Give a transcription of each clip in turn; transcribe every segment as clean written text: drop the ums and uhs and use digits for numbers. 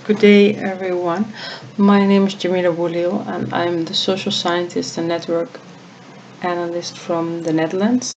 Good day, everyone. My name is Djamila Boulil, and I'm the social scientist and network analyst from the Netherlands.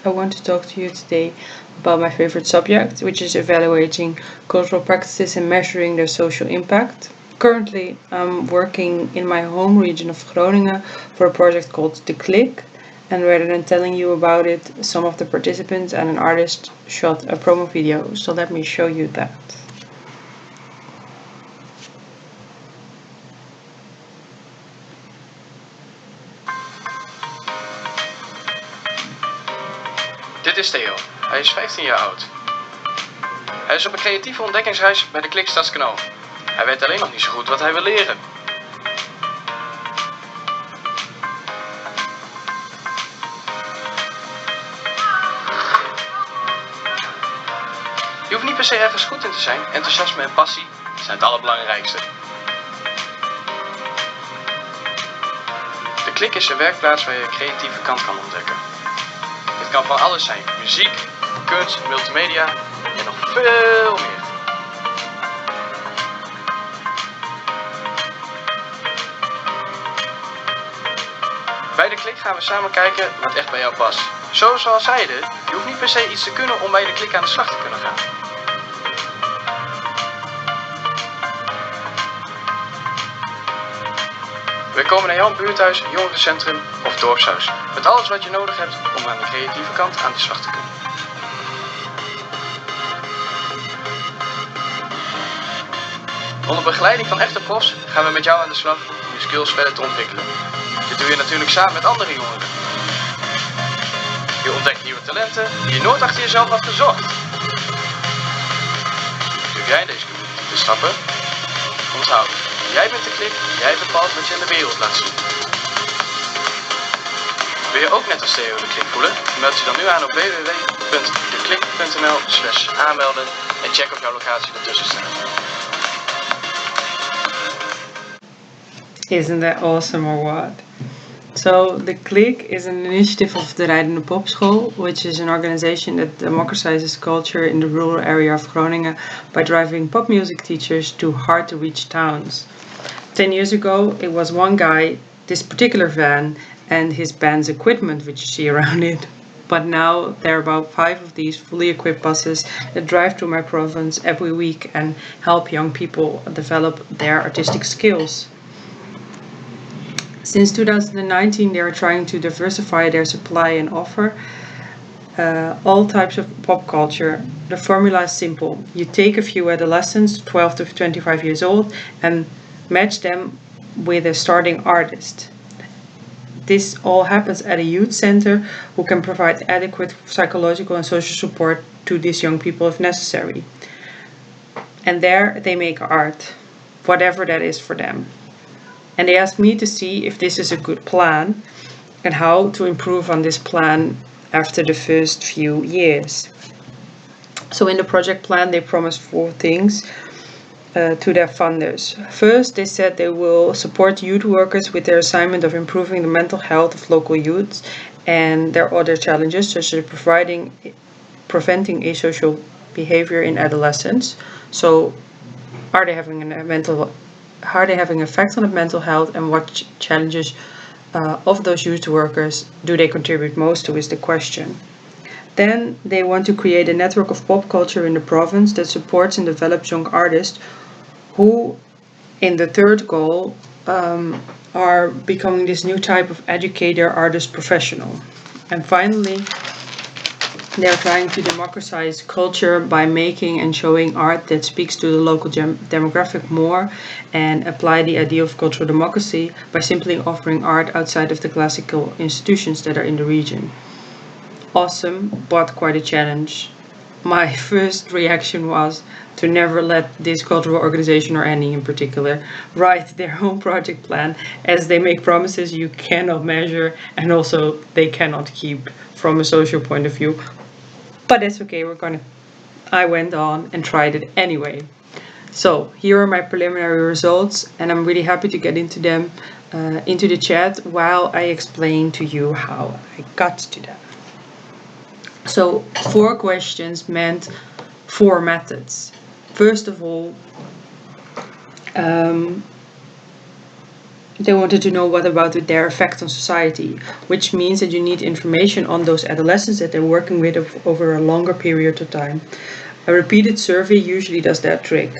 I want to talk to you today about my favorite subject, which is evaluating cultural practices and measuring their social impact. Currently, I'm working in my home region of Groningen for a project called DeClick. And rather than telling you about it, some of the participants and an artist shot a promo video. So let me show you that. Dit is Theo. Hij is 15 jaar oud. Hij is op een creatieve ontdekkingsreis bij de Klik Stadskanaal. Hij weet alleen nog niet zo goed wat hij wil leren. Je hoeft niet per se ergens goed in te zijn. Enthousiasme en passie zijn het allerbelangrijkste. De Klik is een werkplaats waar je creatieve kant kan ontdekken. Het kan van alles zijn. Muziek, kunst, multimedia en nog veel meer. Bij de Klik gaan we samen kijken wat echt bij jou past. Zoals we al zeiden, je hoeft niet per se iets te kunnen om bij de Klik aan de slag te kunnen gaan. We komen naar jouw buurthuis, jongerencentrum of dorpshuis. Met alles wat je nodig hebt om aan de creatieve kant aan de slag te kunnen. Onder begeleiding van echte profs gaan we met jou aan de slag om je skills verder te ontwikkelen. Dit doe je natuurlijk samen met andere jongeren. Je ontdekt nieuwe talenten die je nooit achter jezelf had gezocht. Durf jij in deze community te stappen? Onthoud, jij bent de Klik, jij bepaalt wat je in de wereld laat zien. Wil je ook net als Theo de Klik voelen? Meld je dan nu aan op www.deklik.nl/aanmelden en check of jouw locatie ertussen staat. Isn't that awesome or what? So, The Click is an initiative of the Reinders Pop School, which is an organization that democratizes culture in the rural area of Groningen by driving pop music teachers to hard-to-reach towns. 10 years ago, it was one guy, this particular van, and his band's equipment, which you see around it. But now there are about 5 of these fully equipped buses that drive through my province every week and help young people develop their artistic skills. Since 2019, they are trying to diversify their supply and offer all types of pop culture. The formula is simple. You take a few adolescents, 12 to 25 years old, and match them with a starting artist. This all happens at a youth center who can provide adequate psychological and social support to these young people if necessary. And there they make art, whatever that is for them. And they asked me to see if this is a good plan and how to improve on this plan after the first few years. So in the project plan, they promised 4 things to their funders. First, they said they will support youth workers with their assignment of improving the mental health of local youths and their other challenges, such as preventing asocial behavior in adolescents. So, are they having effect on the mental health, and what challenges of those youth workers do they contribute most to is the question. Then they want to create a network of pop culture in the province that supports and develops young artists who, in the third goal, are becoming this new type of educator, artist, professional. And finally, they're trying to democratize culture by making and showing art that speaks to the local demographic more and apply the idea of cultural democracy by simply offering art outside of the classical institutions that are in the region. Awesome, but quite a challenge. My first reaction was to never let this cultural organization, or any in particular, write their own project plan, as they make promises you cannot measure and also they cannot keep from a social point of view. But that's okay, I went on and tried it anyway. So here are my preliminary results, and I'm really happy to get into them into the chat while I explain to you how I got to them. So 4 questions meant 4 methods. First of all, they wanted to know what about their effect on society, which means that you need information on those adolescents that they're working with over a longer period of time. A repeated survey usually does that trick.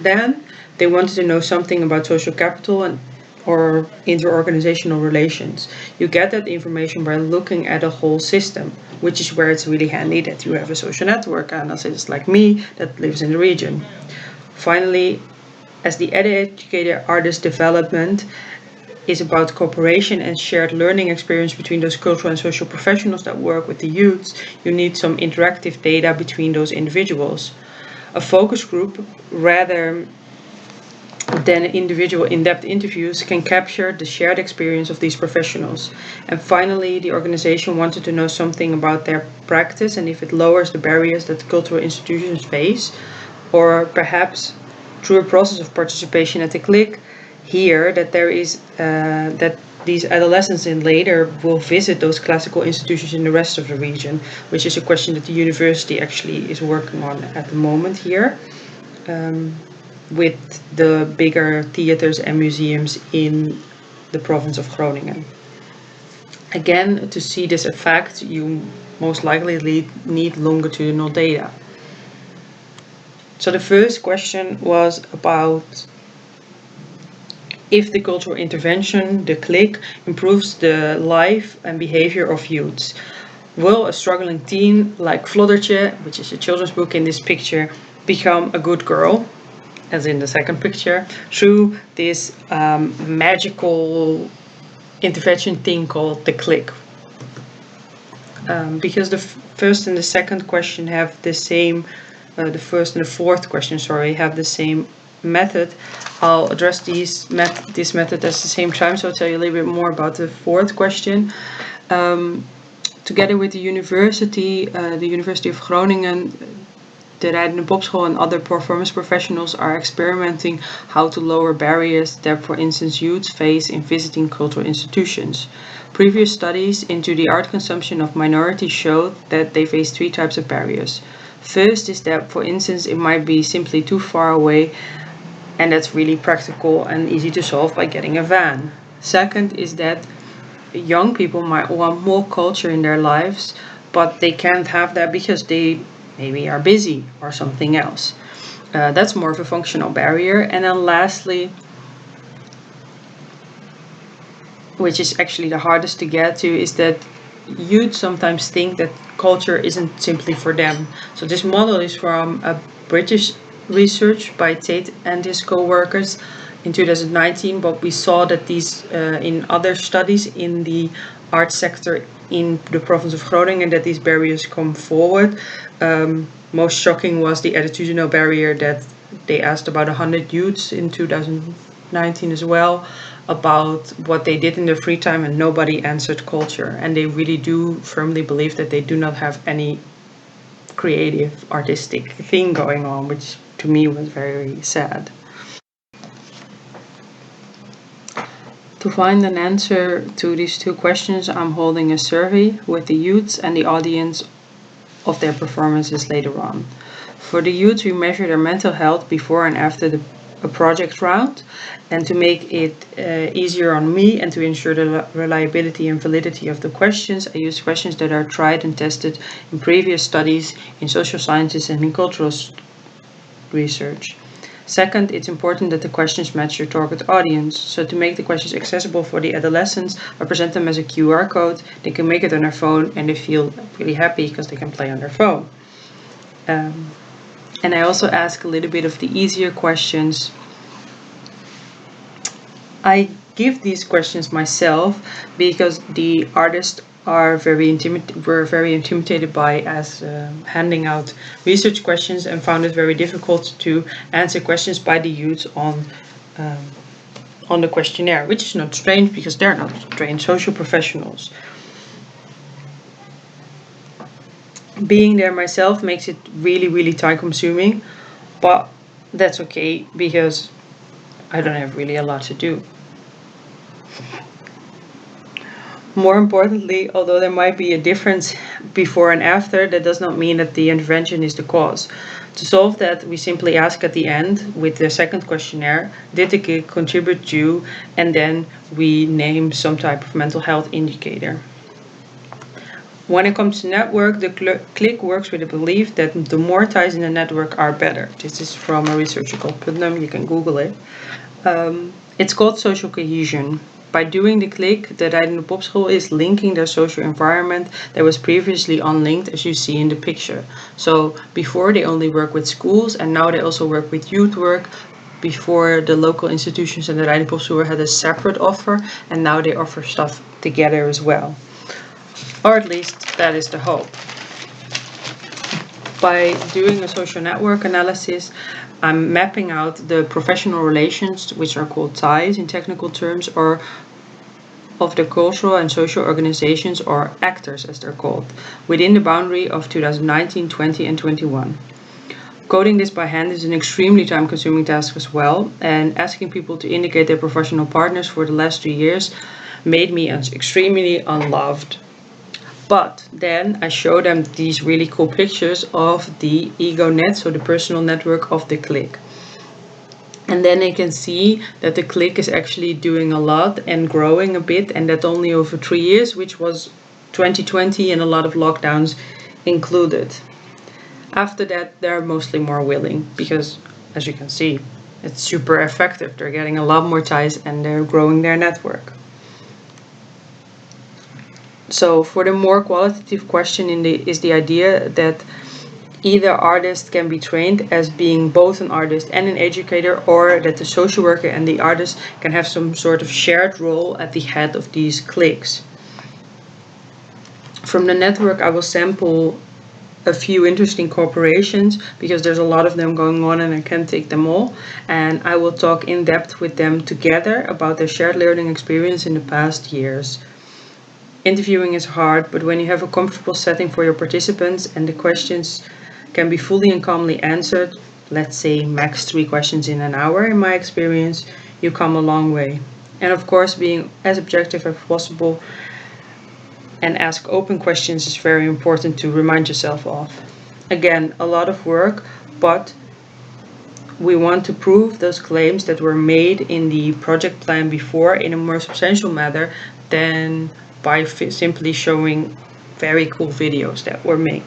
Then they wanted to know something about social capital or interorganizational relations. You get that information by looking at a whole system, which is where it's really handy that you have a social network analyst like me that lives in the region. Finally, as the educator artist development is about cooperation and shared learning experience between those cultural and social professionals that work with the youths, you need some interactive data between those individuals. A focus group, rather than individual in-depth interviews, can capture the shared experience of these professionals. And finally, the organization wanted to know something about their practice and if it lowers the barriers that cultural institutions face, or perhaps through a process of participation at DeClick, here that there is that these adolescents in later will visit those classical institutions in the rest of the region, which is a question that the university actually is working on at the moment here, with the bigger theaters and museums in the province of Groningen. Again, to see this effect, you most likely need longitudinal data. So the first question was about if the cultural intervention, DeClick, improves the life and behavior of youths. Will a struggling teen like Floddertje, which is a children's book in this picture, become a good girl, as in the second picture, through this magical intervention thing called DeClick? Because the first and the second question have the same, the first and the fourth question, have the same method. I'll address this method at the same time, so I'll tell you a little bit more about the fourth question. Together with the University of Groningen, the Reinders Nazarowa and other performance professionals are experimenting how to lower barriers that, for instance, youths face in visiting cultural institutions. Previous studies into the art consumption of minorities showed that they face 3 types of barriers. First is that, for instance, it might be simply too far away, and that's really practical and easy to solve by getting a van. Second is that young people might want more culture in their lives, but they can't have that because they maybe are busy or something else. That's more of a functional barrier. And then lastly, which is actually the hardest to get to, is that youth sometimes think that culture isn't simply for them. So this model is from a British research by Tate and his co-workers in 2019, but we saw that these in other studies in the art sector in the province of Groningen, that these barriers come forward. Most shocking was the attitudinal barrier that they asked about 100 youths in 2019 as well about what they did in their free time, and nobody answered culture. And they really do firmly believe that they do not have any creative, artistic thing going on, which to me was very sad. To find an answer to these 2 questions, I'm holding a survey with the youths and the audience of their performances later on. For the youths, we measure their mental health before and after a project round, and to make it easier on me and to ensure the reliability and validity of the questions, I use questions that are tried and tested in previous studies in social sciences and in cultural research. Second, it's important that the questions match your target audience. So to make the questions accessible for the adolescents, I present them as a QR code. They can make it on their phone and they feel really happy because they can play on their phone. And I also ask a little bit of the easier questions. I give these questions myself because the artists were very intimidated by us handing out research questions and found it very difficult to answer questions by the youth on the questionnaire, which is not strange because they're not trained social professionals. Being there myself makes it really, really time consuming, but that's okay because I don't have really a lot to do. More importantly, although there might be a difference before and after, that does not mean that the intervention is the cause. To solve that, we simply ask at the end, with the second questionnaire, did the kid contribute to, and then we name some type of mental health indicator. When it comes to network, the click works with the belief that the more ties in the network are better. This is from a researcher called Putnam, you can Google it. It's called social cohesion. By doing the click, the Rijdende Popschool is linking their social environment that was previously unlinked, as you see in the picture. So before they only work with schools, and now they also work with youth work. Before, the local institutions and the Rijdende Popschool had a separate offer, and now they offer stuff together as well. Or at least that is the hope. By doing a social network analysis, I'm mapping out the professional relations, which are called ties in technical terms, or of the cultural and social organizations, or actors as they're called, within the boundary of 2019, 20 and 21. Coding this by hand is an extremely time-consuming task as well, and asking people to indicate their professional partners for the last 3 years made me extremely unloved. But then I show them these really cool pictures of the ego net, so the personal network of the click. And then they can see that the click is actually doing a lot and growing a bit, and that only over 3 years, which was 2020 and a lot of lockdowns included. After that, they're mostly more willing because, as you can see, it's super effective. They're getting a lot more ties and they're growing their network. So for the more qualitative question is the idea that either artist can be trained as being both an artist and an educator, or that the social worker and the artist can have some sort of shared role at the head of these cliques. From the network, I will sample a few interesting corporations because there's a lot of them going on and I can't take them all. And I will talk in depth with them together about their shared learning experience in the past years. Interviewing is hard, but when you have a comfortable setting for your participants and the questions can be fully and calmly answered, let's say max 3 questions in an hour in my experience, you come a long way. And of course, being as objective as possible and ask open questions is very important to remind yourself of. Again, a lot of work, but we want to prove those claims that were made in the project plan before in a more substantial manner than by simply showing very cool videos that were made.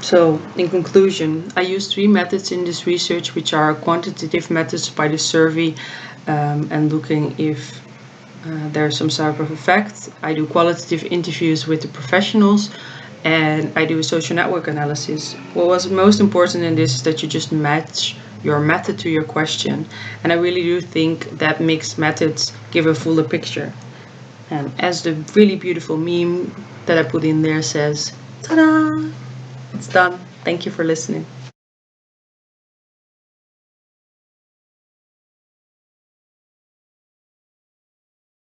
So, in conclusion, I use 3 methods in this research, which are quantitative methods by the survey and looking if there's some sort of effect. I do qualitative interviews with the professionals, and I do a social network analysis. What was most important in this is that you just match your method to your question. And I really do think that mixed methods give a fuller picture. And as the really beautiful meme that I put in there says, ta-da! It's done. Thank you for listening.